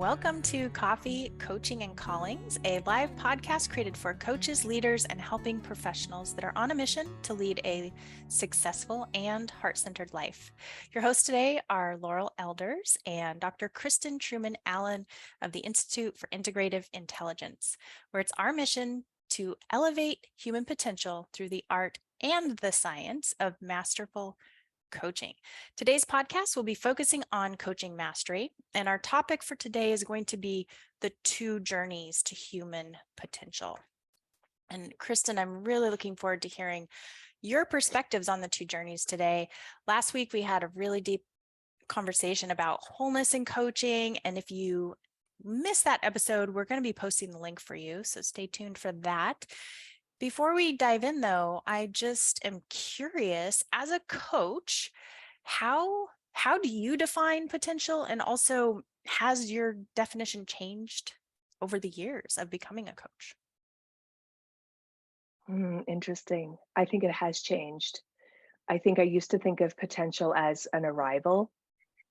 Welcome to Coffee, Coaching, and Callings, a live podcast created for coaches, leaders, and helping professionals that are on a mission to lead a successful and heart-centered life. Your hosts today are Laurel Elders and Dr. Kristen Truman Allen of the Institute for Integrative Intelligence, where it's our mission to elevate human potential through the art and the science of masterful coaching. Today's podcast will be focusing on coaching mastery, and our topic for today is going to be the two journeys to human potential. And Kristen, I'm really looking forward to hearing your perspectives on the two journeys today. Last week, we had a really deep conversation about wholeness in coaching, and if you missed that episode, we're going to be posting the link for you, so stay tuned for that. Before we dive in, though, I just am curious, as a coach, how do you define potential? And also, has your definition changed over the years of becoming a coach? Interesting. I think it has changed. I think I used to think of potential as an arrival,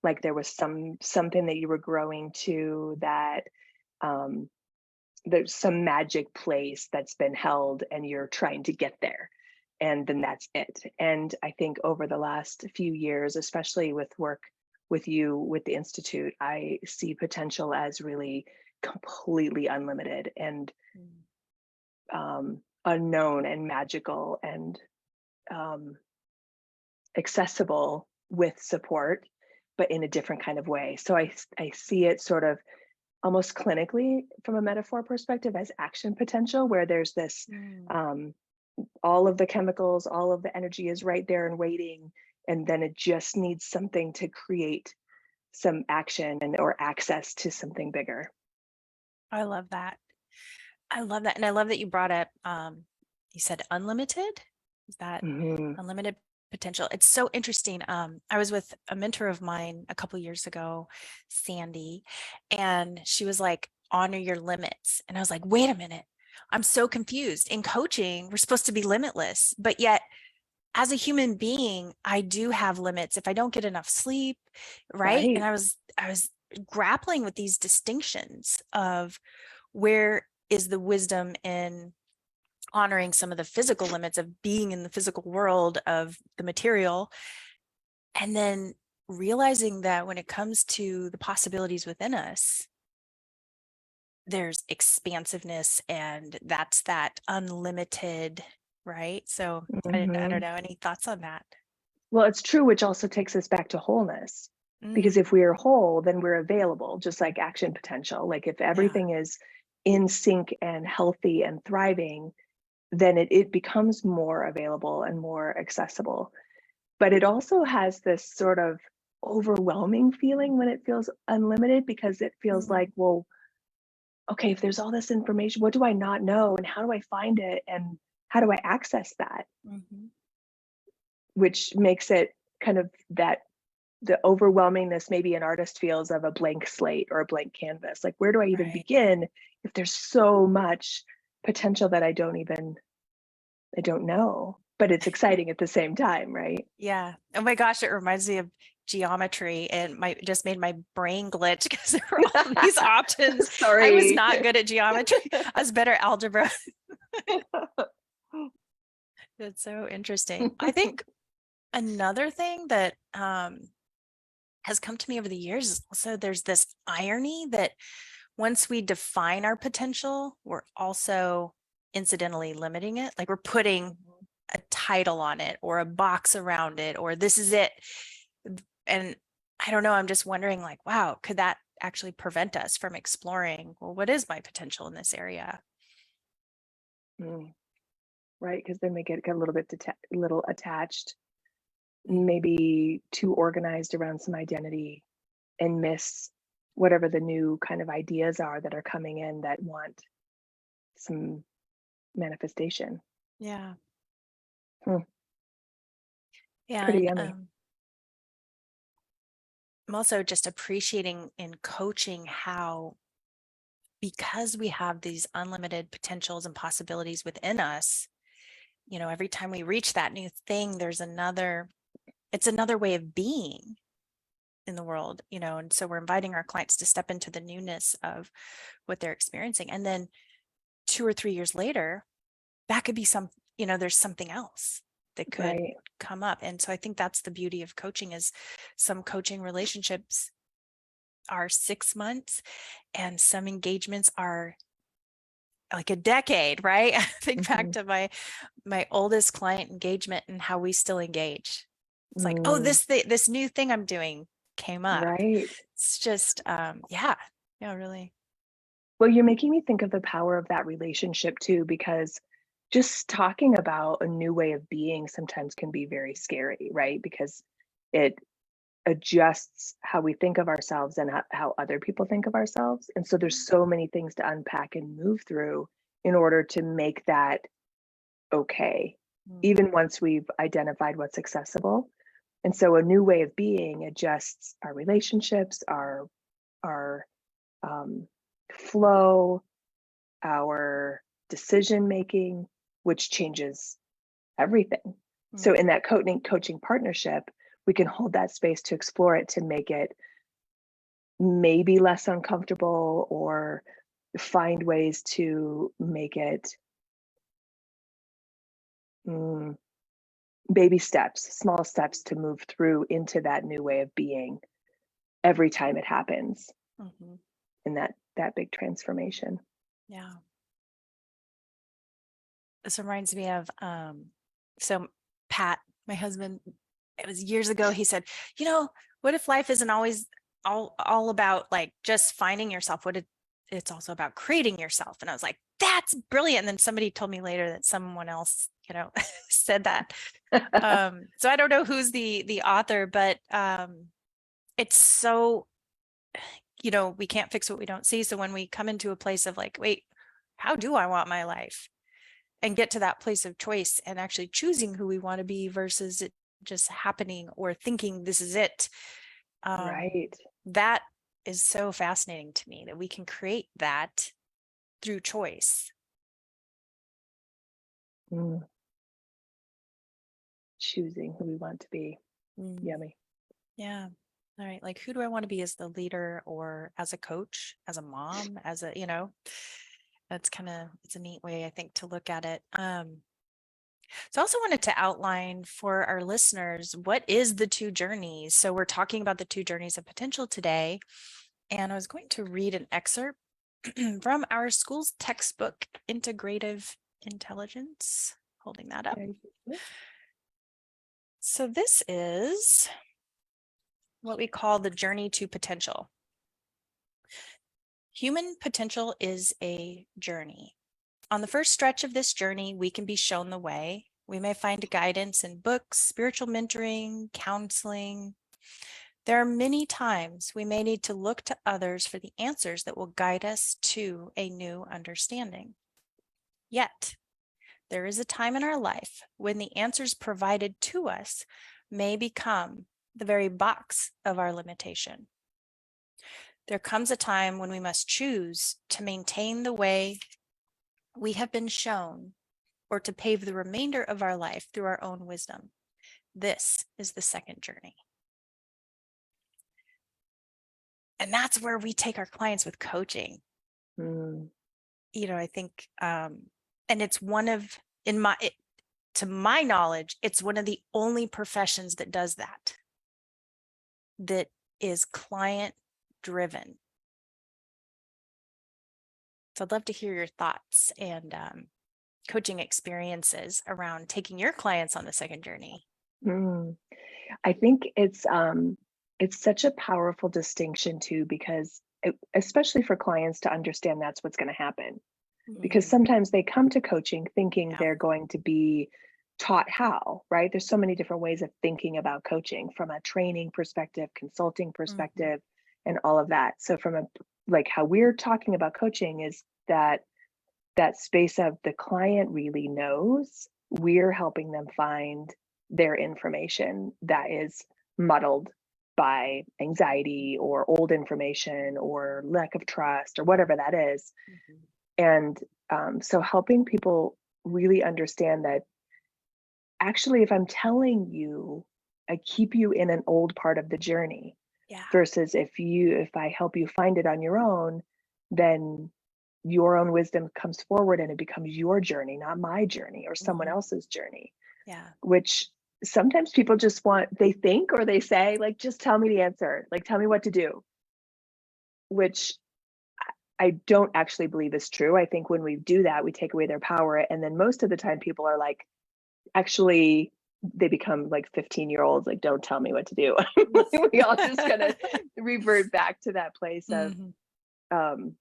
like there was something that you were growing to, that there's some magic place that's been held and you're trying to get there, and then that's it. And I think over the last few years, especially with work with you with the Institute, I see potential as really completely unlimited and unknown and magical and accessible with support, but in a different kind of way. So I see it sort of almost clinically from a metaphor perspective as action potential, where there's this all of the chemicals, all of the energy is right there and waiting, and then it just needs something to create some action or access to something bigger. I love that. And I love that you brought up, you said unlimited. Is that unlimited potential? It's so interesting. I was with a mentor of mine a couple years ago, Sandy, and she was like, honor your limits. And I was like, wait a minute, I'm so confused. In coaching, we're supposed to be limitless, but yet as a human being, I do have limits if I don't get enough sleep, right? And I was grappling with these distinctions of where is the wisdom in honoring some of the physical limits of being in the physical world of the material, and then realizing that when it comes to the possibilities within us, there's expansiveness, and that's that unlimited, right? So I don't know, any thoughts on that? Well, it's true, which also takes us back to wholeness, because if we are whole, then we're available, just like action potential. Like if everything is in sync and healthy and thriving, then it becomes more available and more accessible. But it also has this sort of overwhelming feeling when it feels unlimited, because it feels like, well, okay, if there's all this information, what do I not know? And how do I find it? And how do I access that? Which makes it kind of the overwhelmingness maybe an artist feels of a blank slate or a blank canvas. Like, where do I even begin if there's so much potential that I don't know, but it's exciting at the same time, right? Yeah. Oh my gosh, it reminds me of geometry, and just made my brain glitch because there were all these options. Sorry. I was not good at geometry. I was better at algebra. It's so interesting. I think another thing that has come to me over the years is also there's this irony that once we define our potential, we're also incidentally limiting it. Like we're putting a title on it or a box around it, or this is it. And I don't know, I'm just wondering, like, wow, could that actually prevent us from exploring, well, what is my potential in this area? Right, because then we get a little bit little attached, maybe too organized around some identity, and miss whatever the new kind of ideas are that are coming in that want some manifestation. Yeah. Yeah. Pretty yummy. I'm also just appreciating in coaching how, because we have these unlimited potentials and possibilities within us, every time we reach that new thing, it's another way of being. in the world, and so we're inviting our clients to step into the newness of what they're experiencing. And then 2 or 3 years later, that could be there's something else that could Right. come up. And so I think that's the beauty of coaching, is some coaching relationships are 6 months and some engagements are like a decade, right? I think back to my oldest client engagement and how we still engage. It's like, oh, this new thing I'm doing came up. Right. It's just, really. Well, you're making me think of the power of that relationship too, because just talking about a new way of being sometimes can be very scary, right? Because it adjusts how we think of ourselves and how other people think of ourselves. And so there's so many things to unpack and move through in order to make that okay, even once we've identified what's accessible. And so a new way of being adjusts our relationships, our flow, our decision making, which changes everything. So in that coaching partnership, we can hold that space to explore it, to make it maybe less uncomfortable, or find ways to make it baby steps, small steps to move through into that new way of being every time it happens in that big transformation. Yeah. This reminds me of, so Pat, my husband, it was years ago, he said, what if life isn't always all about like just finding yourself? It's also about creating yourself. And I was like, that's brilliant. And then somebody told me later that someone else, said that. So I don't know who's the author, but it's so, we can't fix what we don't see. So when we come into a place of like, wait, how do I want my life? And get to that place of choice and actually choosing who we want to be versus it just happening or thinking this is it. Right. That is so fascinating to me, that we can create that through choice. Choosing who we want to be. Yummy. Yeah. All right. Like, who do I want to be as the leader, or as a coach, as a mom, as a, that's it's a neat way, I think, to look at it. So I also wanted to outline for our listeners, what is the 2 journeys? So we're talking about the 2 journeys of potential today. And I was going to read an excerpt from our school's textbook, Integrative Intelligence, holding that up. So this is what we call the journey to potential. Human potential is a journey. On the first stretch of this journey, we can be shown the way. We may find guidance in books, spiritual mentoring, counseling. There are many times we may need to look to others for the answers that will guide us to a new understanding. Yet, there is a time in our life when the answers provided to us may become the very box of our limitation. There comes a time when we must choose to maintain the way we have been shown, or to pave the remainder of our life through our own wisdom. This is the second journey. And that's where we take our clients with coaching. I think, and it's to my knowledge, it's one of the only professions that does that is client driven. So I'd love to hear your thoughts and coaching experiences around taking your clients on the second journey. I think it's such a powerful distinction too, because especially for clients to understand that's what's going to happen. Because sometimes they come to coaching thinking they're going to be taught how, right? There's so many different ways of thinking about coaching, from a training perspective, consulting perspective, and all of that. So from how we're talking about coaching is that space of the client really knows. We're helping them find their information that is muddled by anxiety or old information or lack of trust or whatever that is. And so helping people really understand that actually, if I'm telling you, I keep you in an old part of the journey, Yeah. versus if I help you find it on your own, then your own wisdom comes forward and it becomes your journey, not my journey or someone Mhm. else's journey, Yeah. which sometimes people just they think or they say, like, just tell me the answer, like, tell me what to do, which I don't actually believe is true. I think when we do that, we take away their power. And then most of the time, people are like, actually, they become like 15-year-olds, like, don't tell me what to do. We all just gonna revert back to that place of Mhm. um,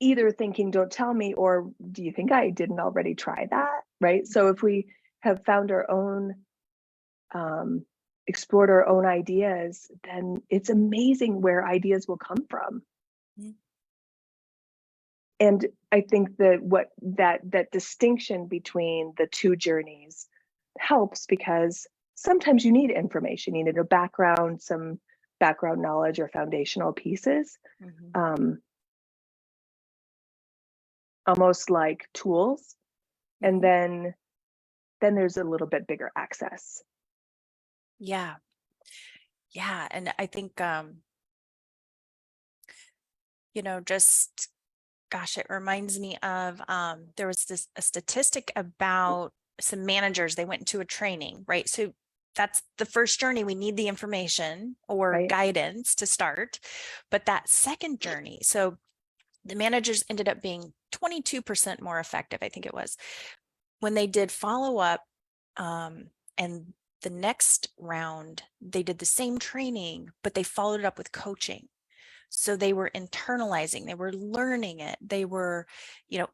either thinking, don't tell me, or do you think I didn't already try that? Right. So if we have found our own, um, explored our own ideas, then it's amazing where ideas will come from. Mhm. And I think that that distinction between the two journeys helps, because sometimes you need information, you need a background, some background knowledge or foundational pieces, Mhm. um, almost like tools, and Mhm. then there's a little bit bigger access. Yeah. Yeah. And I think, just gosh, it reminds me of there was a statistic about some managers. They went into a training, right? So that's the first journey. We need the information or Right. guidance to start. But that second journey, so the managers ended up being 22% more effective, I think it was, when they did follow up. And the next round, they did the same training, but they followed it up with coaching. So they were internalizing, they were learning it, they were,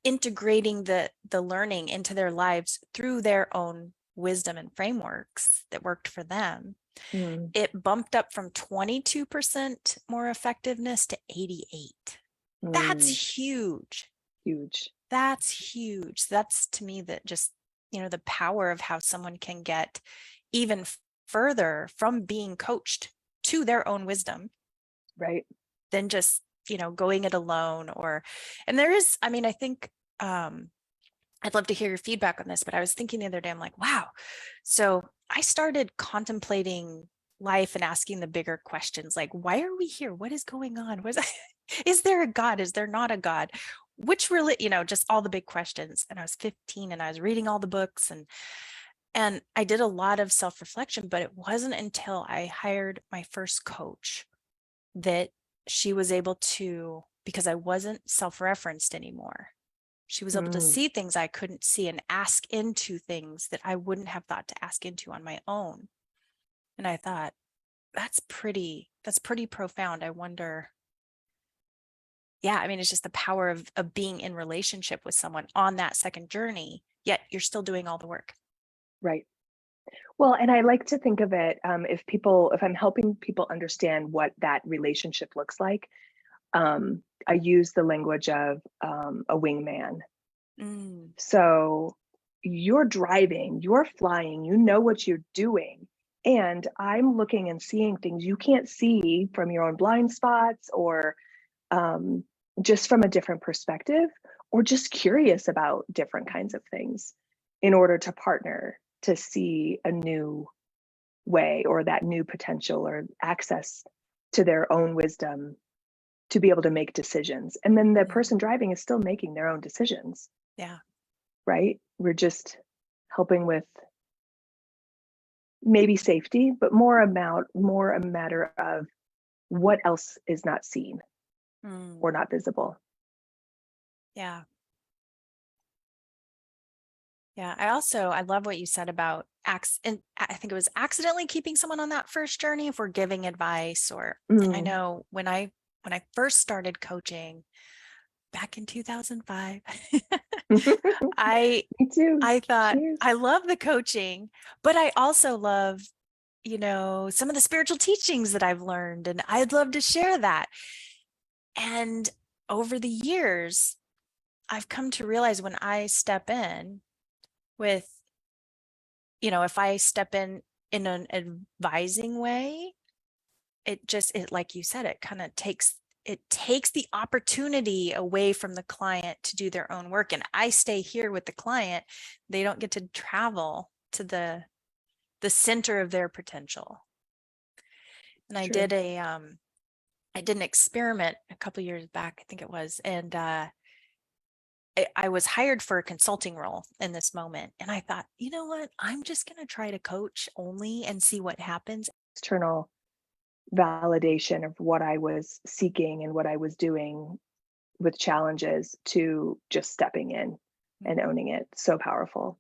integrating the learning into their lives through their own wisdom and frameworks that worked for them. Mm, It bumped up from 22% more effectiveness to 88. mm, That's huge. huge. That's huge. That's, to me, that just, the power of how someone can get even further from being coached to their own wisdom Right. than just, going it alone. And there is, I think, I'd love to hear your feedback on this, but I was thinking the other day, I'm like, wow. So I started contemplating life and asking the bigger questions, like, why are we here? What is going on? Is there a God? Is there not a God? Which really, just all the big questions. And I was 15 and I was reading all the books, and I did a lot of self-reflection, but it wasn't until I hired my first coach that she was able to, because I wasn't self-referenced anymore. She was able to Mm, see things I couldn't see and ask into things that I wouldn't have thought to ask into on my own. And I thought, that's pretty profound. I wonder, yeah, it's just the power of being in relationship with someone on that second journey, yet you're still doing all the work. right. Well, and I like to think of it, if I'm helping people understand what that relationship looks like, I use the language of a wingman. Mm, So you're driving, you're flying, you know what you're doing. And I'm looking and seeing things you can't see from your own blind spots, or um, just from a different perspective, or just curious about different kinds of things, in order to partner to see a new way, or that new potential, or access to their own wisdom, to be able to make decisions. And then the mm, person driving is still making their own decisions, yeah. right? We're just helping with maybe safety, but more a matter of what else is not seen Mm, or not visible. yeah. Yeah. I love what you said about and I think it was accidentally keeping someone on that first journey if we're giving advice, and I Mm. know when I first started coaching back in 2005, I Me too. I thought, Cheers. I love the coaching, but I also love, some of the spiritual teachings that I've learned, and I'd love to share that. And over the years, I've come to realize when I step in with, if I step in an advising way, it, like you said, it kind of takes the opportunity away from the client to do their own work. And I stay here with the client. They don't get to travel to the center of their potential. And I True. did I did an experiment a couple years back, I think it was, and I was hired for a consulting role in this moment. And I thought, you know what? I'm just going to try to coach only and see what happens. External validation of what I was seeking and what I was doing with challenges to just stepping in and owning it. So powerful.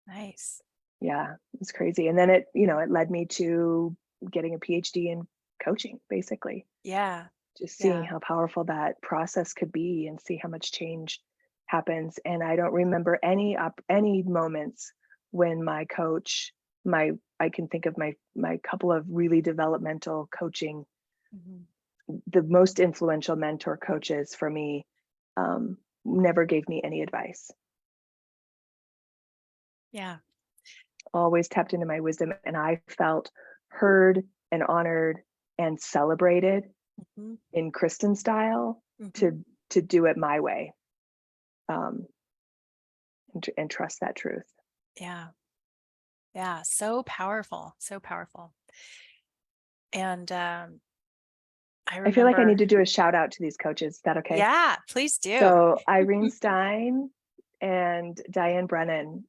Nice. Yeah, it's crazy. And then it led me to getting a PhD in coaching, basically. Yeah. Just seeing how powerful that process could be and see how much change happens. And I don't remember any moments when my coach, I can think of my couple of really developmental coaching, the most influential mentor coaches for me, never gave me any advice. Yeah. Always tapped into my wisdom, and I felt heard and honored and celebrated in Kristen style to do it my way, and trust that truth. Yeah. Yeah. So powerful. So powerful. And I feel like I need to do a shout out to these coaches. Is that okay? Yeah, please do. So Irene Stein and Diane Brennan,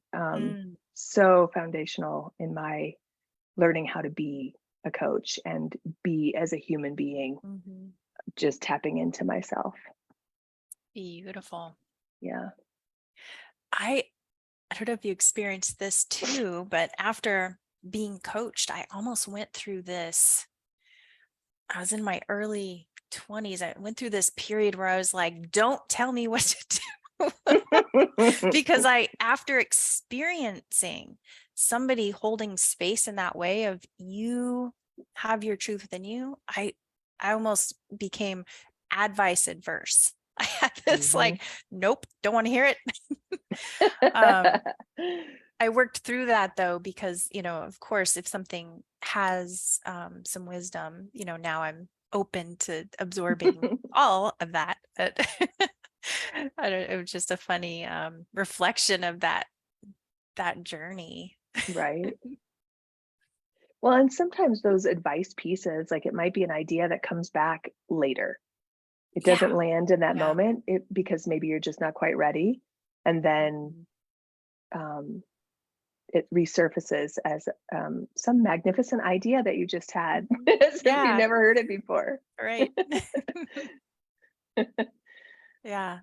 so foundational in my learning how to be a coach and be as a human being, just tapping into myself. Beautiful. Yeah. I don't know if you experienced this too, but after being coached, I almost went through this. I was in my early 20s. I went through this period where I was like, don't tell me what to do. Because after experiencing somebody holding space in that way of you have your truth within you, I almost became advice adverse. I had this like, nope, don't want to hear it. I worked through that though, because, of course, if something has some wisdom, now I'm open to absorbing all of that. But it was just a funny reflection of that journey. Right. Well, and sometimes those advice pieces, like it might be an idea that comes back later. It doesn't land in that moment because maybe you're just not quite ready. And then it resurfaces as some magnificent idea that you just had. As if you never heard it before. Right. Yeah.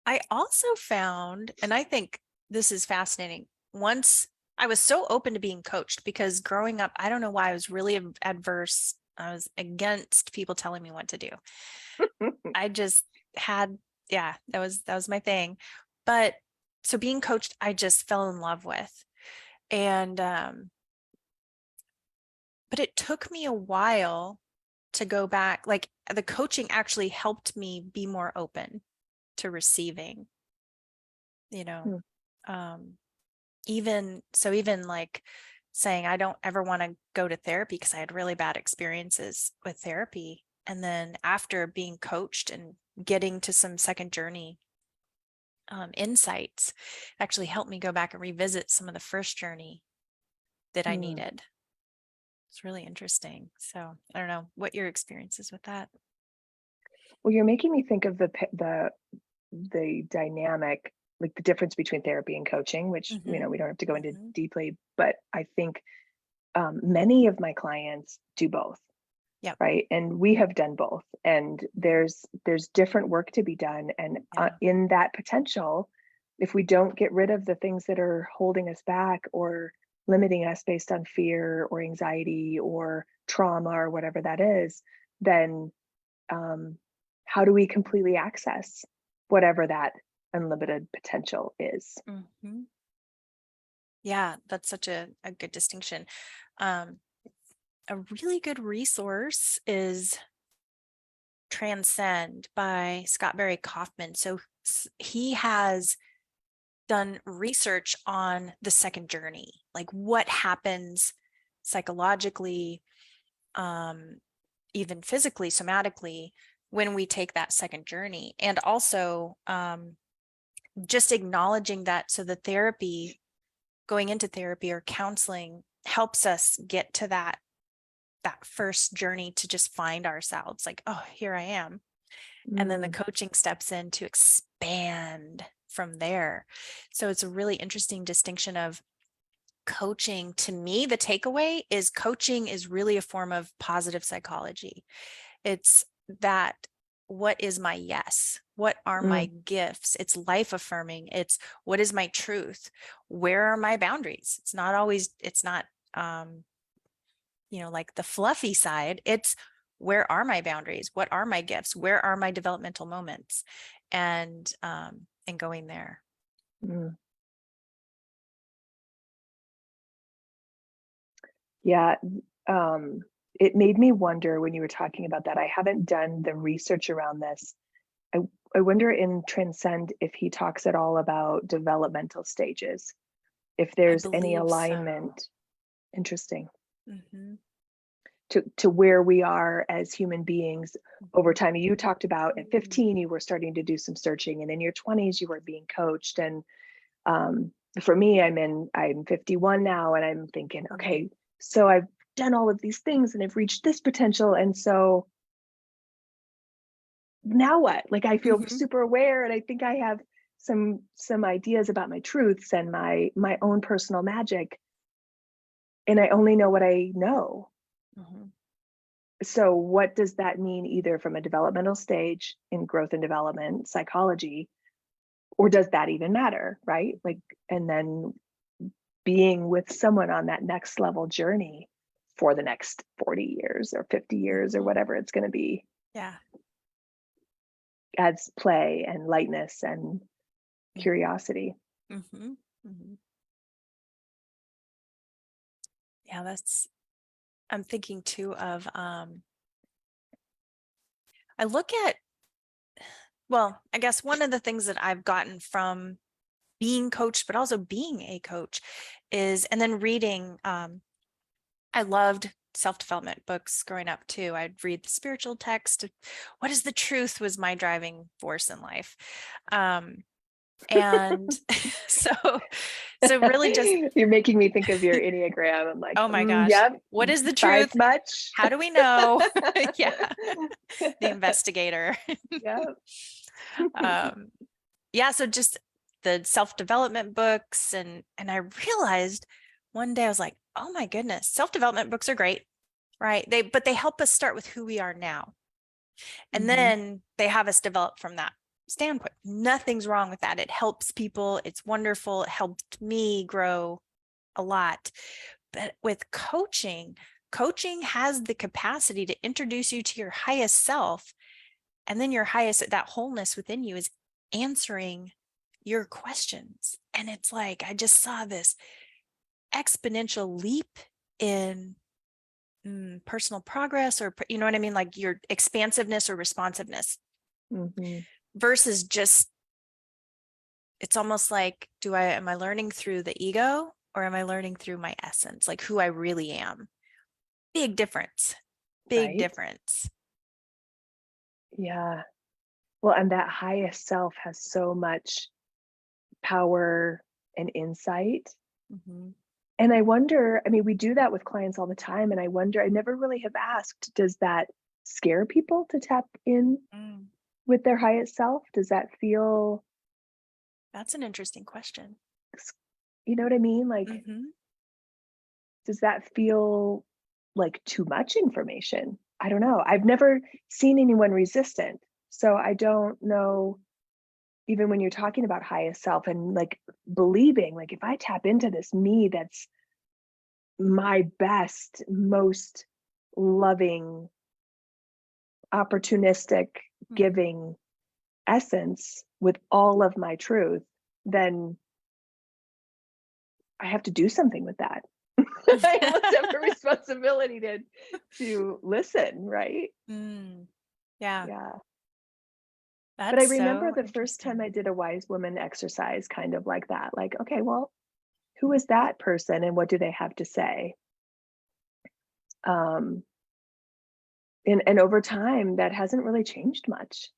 I also found, and I think this is fascinating, once I was so open to being coached, because growing up, I don't know why I was really adverse. I was against people telling me what to do. I just had, that was my thing. But so being coached, I just fell in love with. And, but it took me a while to go back. Like the coaching actually helped me be more open to receiving, even like saying, I don't ever want to go to therapy because I had really bad experiences with therapy. And then after being coached and getting to some second journey insights, actually helped me go back and revisit some of the first journey that I needed. It's really interesting. So I don't know what your experience is with that. Well, you're making me think of the dynamic, like the difference between therapy and coaching, which, we don't have to go into deeply, but I think many of my clients do both. Yeah. Right. And we have done both. And there's different work to be done. And in that potential, if we don't get rid of the things that are holding us back or limiting us based on fear or anxiety or trauma or whatever that is, then how do we completely access whatever that unlimited potential is? Yeah, that's such a good distinction. A really good resource is Transcend by Scott Barry Kaufman. So he has done research on the second journey, like what happens psychologically, even physically, somatically, when we take that second journey. And also just acknowledging that, so the therapy, going into therapy or counseling, helps us get to that that first journey to just find ourselves, like, oh, here I am. And then the coaching steps in to expand from there. So it's a really interesting distinction of coaching. To me, the takeaway is coaching is really a form of positive psychology. It's that, what is my yes? What are my gifts? It's life affirming. It's, what is my truth? Where are my boundaries? It's not like the fluffy side. It's, where are my boundaries? What are my gifts? Where are my developmental moments? And going there. Yeah. It made me wonder when you were talking about that. I haven't done the research around this. I wonder in Transcend if he talks at all about developmental stages, if there's any alignment. So. Interesting. To where we are as human beings over time. You talked about at 15, you were starting to do some searching, and in your 20s, you were being coached. And for me, I'm 51 now, and I'm thinking, okay, so I've done all of these things and I've reached this potential. And so now what? Like, I feel super aware, and I think I have some ideas about my truths and my own personal magic. And I only know what I know. So what does that mean, either from a developmental stage in growth and development psychology, or does that even matter, right? Like, and then being with someone on that next level journey for the next 40 years or 50 years or whatever it's going to be. Yeah. Adds play and lightness and curiosity. Yeah, I'm thinking too of, I look at, well, I guess one of the things that I've gotten from being coached, but also being a coach is, and then reading, I loved self-development books growing up too. I'd read the spiritual text. What is the truth was my driving force in life. And so really just, you're making me think of your Enneagram. I'm like, oh my gosh, yep. What is the truth? Much? How do we know? Yeah. The investigator. Yep. Yeah. So just the self-development books, and I realized one day, I was like, oh my goodness, self-development books are great, right? But they help us start with who we are now. And then they have us develop from that standpoint. Nothing's wrong with that. It helps people. It's wonderful. It helped me grow a lot. But with coaching has the capacity to introduce you to your highest self. And then your highest, that wholeness within you, is answering your questions. And it's like, I just saw this exponential leap in personal progress, or, you know what I mean? Like your expansiveness or responsiveness versus just, it's almost like, am I learning through the ego, or am I learning through my essence? Like who I really am. Big difference. Big difference. Yeah. Well, and that highest self has so much power and insight. And I wonder, I mean, we do that with clients all the time. And I wonder, I never really have asked, does that scare people to tap in with their highest self? Does that feel? That's an interesting question. You know what I mean? Like, does that feel like too much information? I don't know. I've never seen anyone resistant. So I don't know, even when you're talking about highest self and like believing, like if I tap into this me, that's my best, most loving, opportunistic, giving essence with all of my truth, then I have to do something with that. I almost have a responsibility to listen, right? Yeah. But I remember the first time I did a wise woman exercise kind of like that. Like, okay, well, who is that person and what do they have to say? And over time, that hasn't really changed much.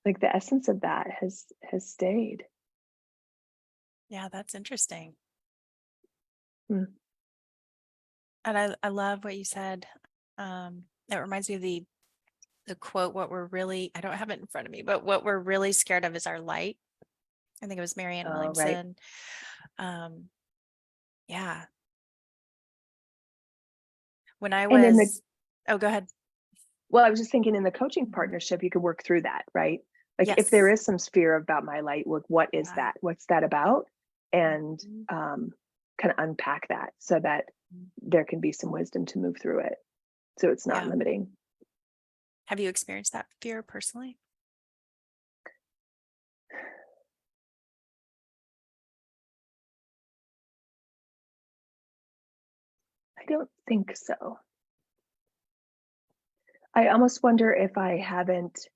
Like the essence of that has stayed. Yeah, that's interesting. And I love what you said. That reminds me of the quote, what we're really, I don't have it in front of me, but what we're really scared of is our light. I think it was Marianne Oh, right. Williamson. Yeah. When I And in the, was, oh, go ahead. well, I was just thinking in the coaching Mhm. partnership, you could work through that, right? Like if there Yes. is some fear about my light, like what is Yeah. that? What's that about? And Mhm. kind of unpack that so that there can be some wisdom to move through it. So it's not Yeah. limiting. Have you experienced that fear personally? I don't think so. I almost wonder if I haven't,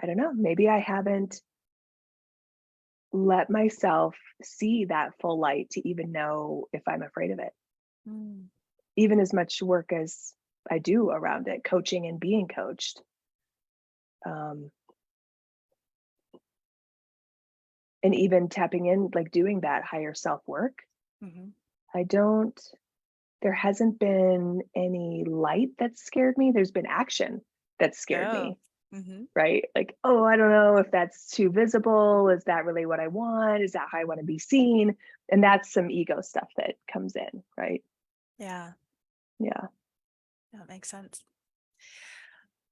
I don't know, maybe I haven't let myself see that full light to even know if I'm afraid of it. Mm. Even as much work as I do around it, coaching and being coached. Um, and even tapping in, like doing that higher self work. Mhm. I don't, there hasn't been any light that scared me. There's been action that scared Oh. me, Mhm. right? Like, oh, I don't know if that's too visible. Is that really what I want? Is that how I want to be seen? And that's some ego stuff that comes in, right? Yeah, Yeah. that makes sense.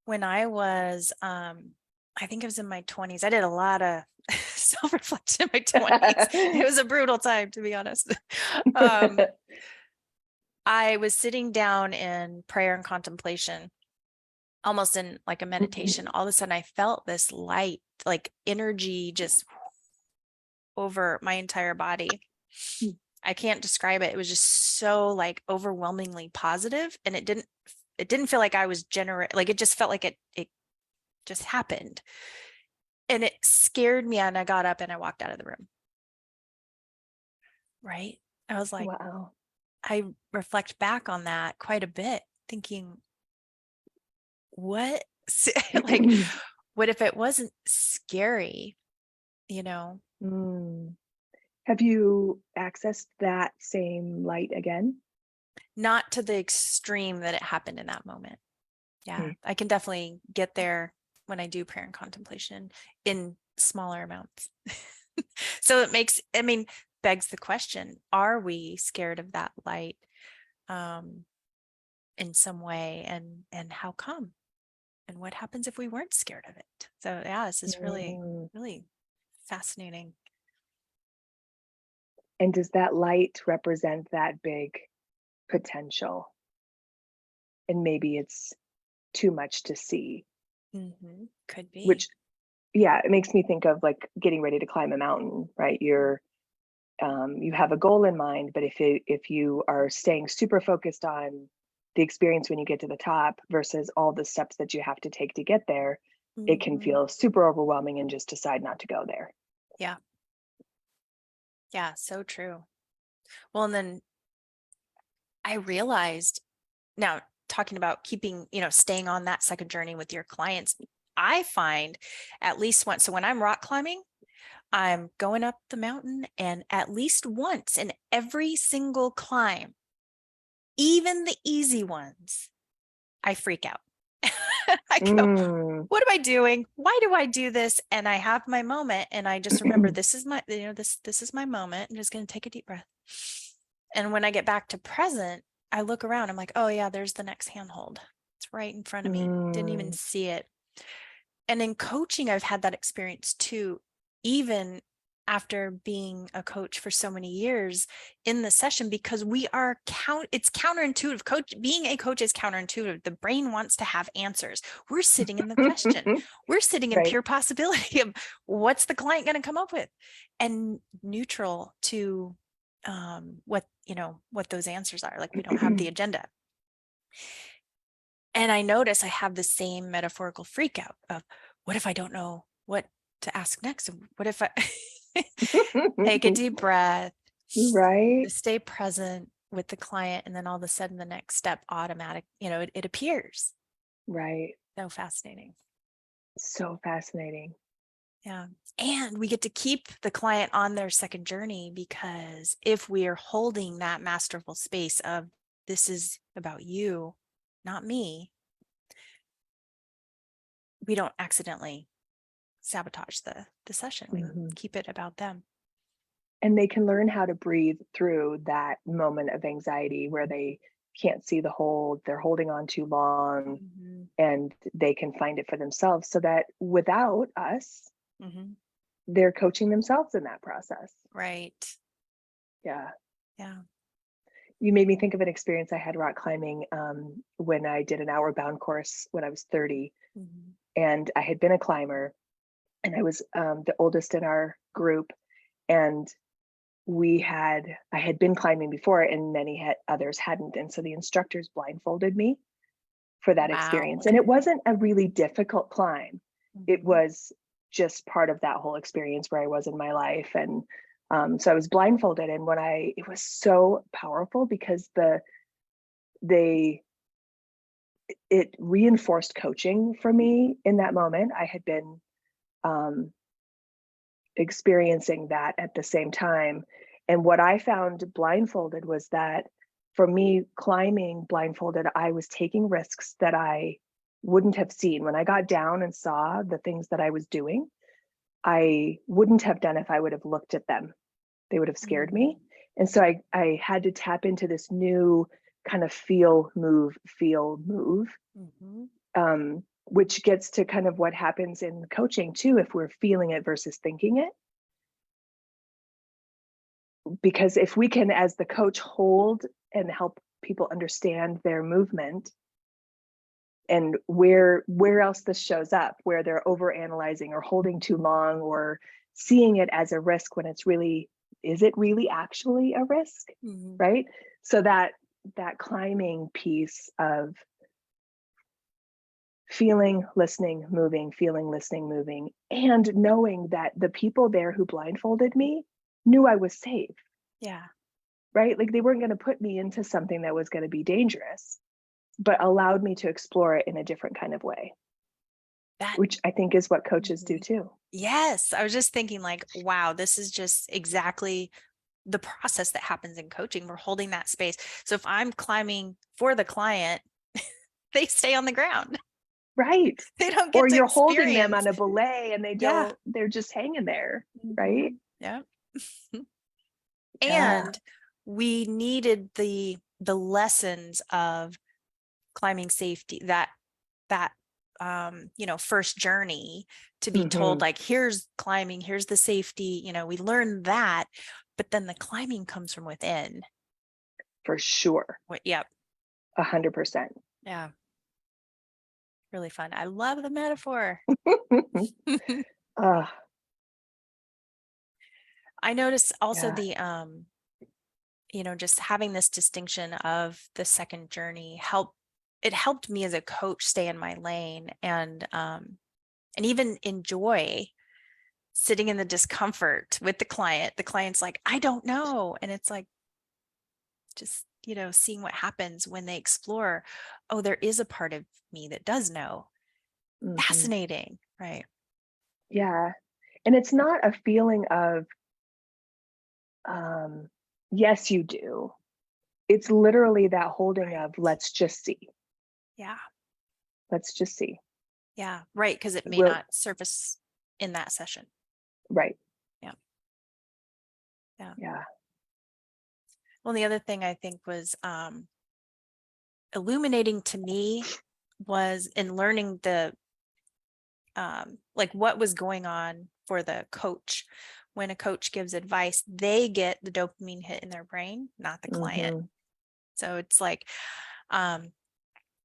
When I was, I think I was in my 20s. I did a lot of self-reflection in my 20s. It was a brutal time, to be honest. I was sitting down in prayer and contemplation, almost in like a meditation. All of a sudden, I felt this light, like energy just over my entire body. I can't describe it. It was just so like overwhelmingly positive, and it didn't feel like I was like it just felt like it just happened. And it scared me, and I got up and I walked out of the room. Right? I was like, Wow. I reflect back on that quite a bit, thinking, what? Like, what if it wasn't scary, you know? Mm. Have you accessed that same light again? Not to the extreme that it happened in that moment. Yeah, Mm. I can definitely get there when I do prayer and contemplation in smaller amounts. So it makes, I mean, begs the question, are we scared of that light in some way, and how come? And what happens if we weren't scared of it? So yeah, this is really, Mm. really fascinating. And does that light represent that big potential? And maybe it's too much to see, Could be. which, yeah, it makes me think of like getting ready to climb a mountain, right? You have a goal in mind, but if you are staying super focused on the experience when you get to the top versus all the steps that you have to take to get there, it can Mhm. feel super overwhelming and just decide not to go there. Yeah. Yeah. So true. Well, and then I realized now, talking about keeping, staying on that second journey with your clients, I find at least once. So when I'm rock climbing, I'm going up the mountain, and at least once in every single climb, even the easy ones, I freak out. I go, Mm. what am I doing? Why do I do this? And I have my moment, and I just remember this is my, this is my moment. I'm just going to take a deep breath. And when I get back to present, I look around. I'm like, oh yeah, there's the next handhold. It's right in front of me. Didn't even Mm. see it. And in coaching, I've had that experience too, even after being a coach for so many years in the session, because it's counterintuitive. Being a coach is counterintuitive. The brain wants to have answers. We're sitting in the question. We're sitting in Right. pure possibility of what's the client going to come up with, and neutral to what those answers are. Like, we don't have the agenda. And I notice I have the same metaphorical freak out of, what if I don't know what to ask next? What if I take a deep breath, Right. stay present with the client, and then all of a sudden the next step it appears. Right. So fascinating. So fascinating. Yeah. And we get to keep the client on their second journey, because if we are holding that masterful space of this is about you, not me, we don't accidentally sabotage the session. We keep it about them. And they can learn how to breathe through that moment of anxiety where they can't see the hold, they're holding on too long, and they can find it for themselves, so that without us, they're coaching themselves in that process. Right. Yeah. Yeah. You made me think of an experience I had rock climbing when I did an hour bound course when I was 30. And I had been a climber, and I was the oldest in our group. And I had been climbing before, and many others hadn't. And so the instructors blindfolded me for that experience. And it wasn't a really difficult climb. It was just part of that whole experience where I was in my life. And so I was blindfolded. And it was so powerful because it reinforced coaching for me in that moment. I had been experiencing that at the same time. And what I found blindfolded was that for me, climbing blindfolded, I was taking risks that I wouldn't have seen. When I got down and saw the things that I was doing, I wouldn't have done if I would have looked at them. They would have scared me. And so I had to tap into this new kind of feel, move, which gets to kind of what happens in coaching too, if we're feeling it versus thinking it. Because if we can, as the coach, hold and help people understand their movement and where else this shows up, where they're over analyzing or holding too long or seeing it as a risk when is it really actually a risk? Right? So that climbing piece of feeling, listening, moving, feeling, listening, moving, and knowing that the people there who blindfolded me knew I was safe. Yeah. Right? Like they weren't going to put me into something that was going to be dangerous, but allowed me to explore it in a different kind of way, which I think is what coaches do too. Yes. I was just thinking like, wow, this is just exactly the process that happens in coaching. We're holding that space. So if I'm climbing for the client, they stay on the ground. Right. They don't get or to you're experience. holding them on a belay and they're just hanging there. Right. Yeah. And we needed the lessons of climbing safety, that first journey, to be told like, here's climbing, here's the safety, we learned that, but then the climbing comes from within. For sure. Yep. 100%. Yeah. Really fun. I love the metaphor. I noticed also the just having this distinction of the second journey helped me as a coach stay in my lane and even enjoy sitting in the discomfort with the client. The client's like, I don't know. And it's like, just, seeing what happens when they explore. Oh, there is a part of me that does know. Fascinating. Right. Yeah. And it's not a feeling of, yes, you do. It's literally that holding of, let's just see. Yeah. Let's just see. Yeah. Right. Because it may not surface in that session. Right. Yeah. Yeah. Yeah. Well, the other thing I think was illuminating to me was in learning the what was going on for the coach. When a coach gives advice, they get the dopamine hit in their brain, not the client. So it's like, I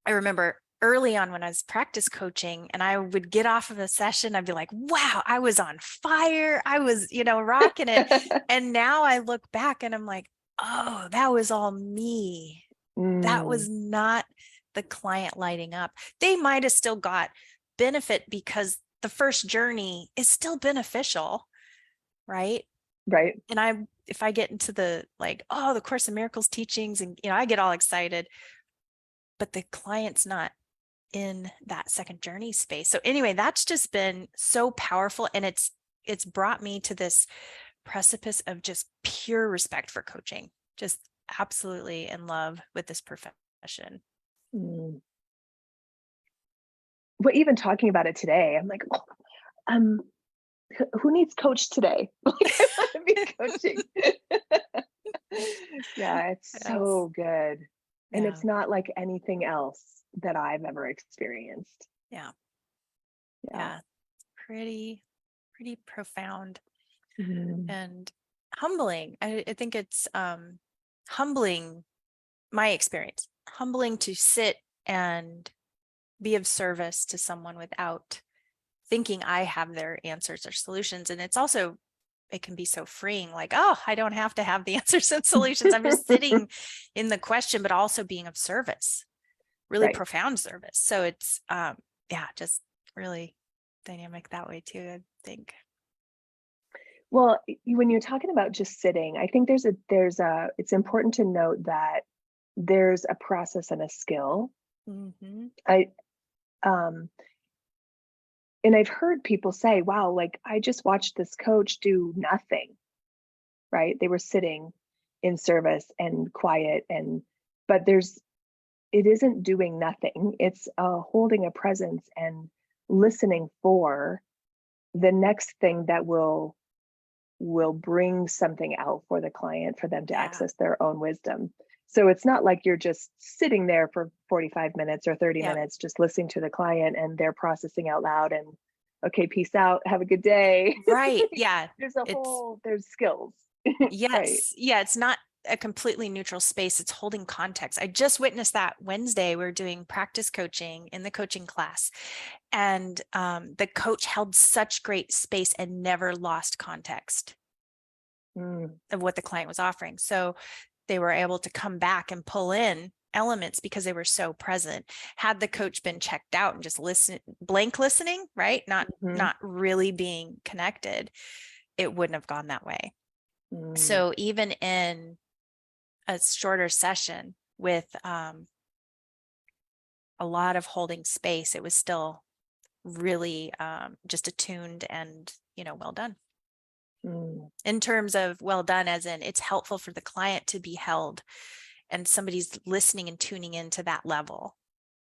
remember early on when I was practice coaching and I would get off of a session, I'd be like, wow, I was on fire. I was, rocking it. And now I look back and I'm like, oh, that was all me. That was not the client lighting up. They might have still got benefit because the first journey is still beneficial. Right. Right. And if I get into the the Course in Miracles teachings and, I get all excited, but the client's not in that second journey space. So anyway, that's just been so powerful. And it's brought me to this precipice of just pure respect for coaching, just absolutely in love with this profession. Well, even talking about it today, I'm like, who needs coach today? Like, I want to be coaching. Yeah, it's so good. And it's not like anything else that I've ever experienced. Yeah. Pretty profound and humbling. I think it's humbling, my experience, humbling to sit and be of service to someone without thinking I have their answers or solutions. And it's also, it can be so freeing, like, oh, I don't have to have the answers and solutions. I'm just sitting in the question, but also being of service, really profound service. So it's, just really dynamic that way too, I think. Well, when you're talking about just sitting, I think it's important to note that there's a process and a skill. And I've heard people say, wow, like I just watched this coach do nothing, right? They were sitting in service and quiet, but it isn't doing nothing. It's holding a presence and listening for the next thing that will bring something out for the client, for them to access their own wisdom. So it's not like you're just sitting there for 45 minutes or 30 minutes, just listening to the client and they're processing out loud and, okay, peace out, have a good day. Right. Yeah. There's skills. Yes. Right. Yeah. It's not a completely neutral space. It's holding context. I just witnessed that Wednesday. We're doing practice coaching in the coaching class, and the coach held such great space and never lost context of what the client was offering. So they were able to come back and pull in elements because they were so present. Had the coach been checked out and just blank listening, right? Not really being connected, it wouldn't have gone that way. So even in a shorter session with a lot of holding space, it was still really just attuned and, well done. In terms of well done, as in it's helpful for the client to be held and somebody's listening and tuning into that level.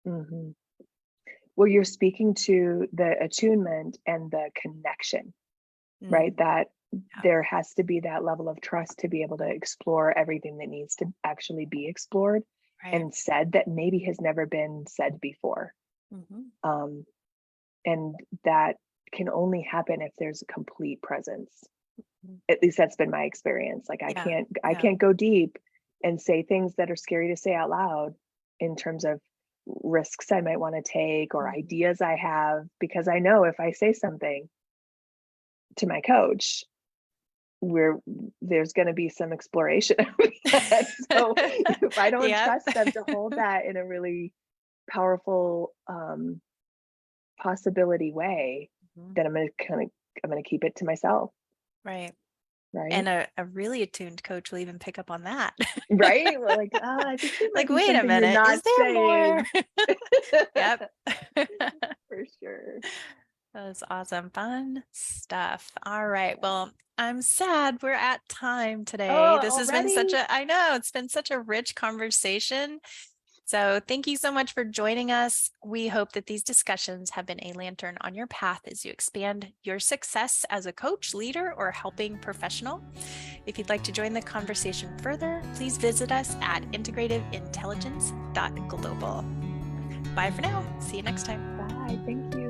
Well, you're speaking to the attunement and the connection, right? That there has to be that level of trust to be able to explore everything that needs to actually be explored and said that maybe has never been said before. And that can only happen if there's a complete presence. At least that's been my experience. Like I can't go deep and say things that are scary to say out loud in terms of risks I might want to take or ideas I have, because I know if I say something to my coach, there's going to be some exploration of that. So if I don't trust them to hold that in a really powerful possibility way, then I'm going to keep it to myself. Right. And a really attuned coach will even pick up on that. Right. Well, like, I think like, wait a minute, is there saying more? Yep. For sure. That's awesome. Fun stuff. All right. Well, I'm sad we're at time today. This has been it's been such a rich conversation. So thank you so much for joining us. We hope that these discussions have been a lantern on your path as you expand your success as a coach, leader, or helping professional. If you'd like to join the conversation further, please visit us at integrativeintelligence.global. Bye for now. See you next time. Bye. Thank you.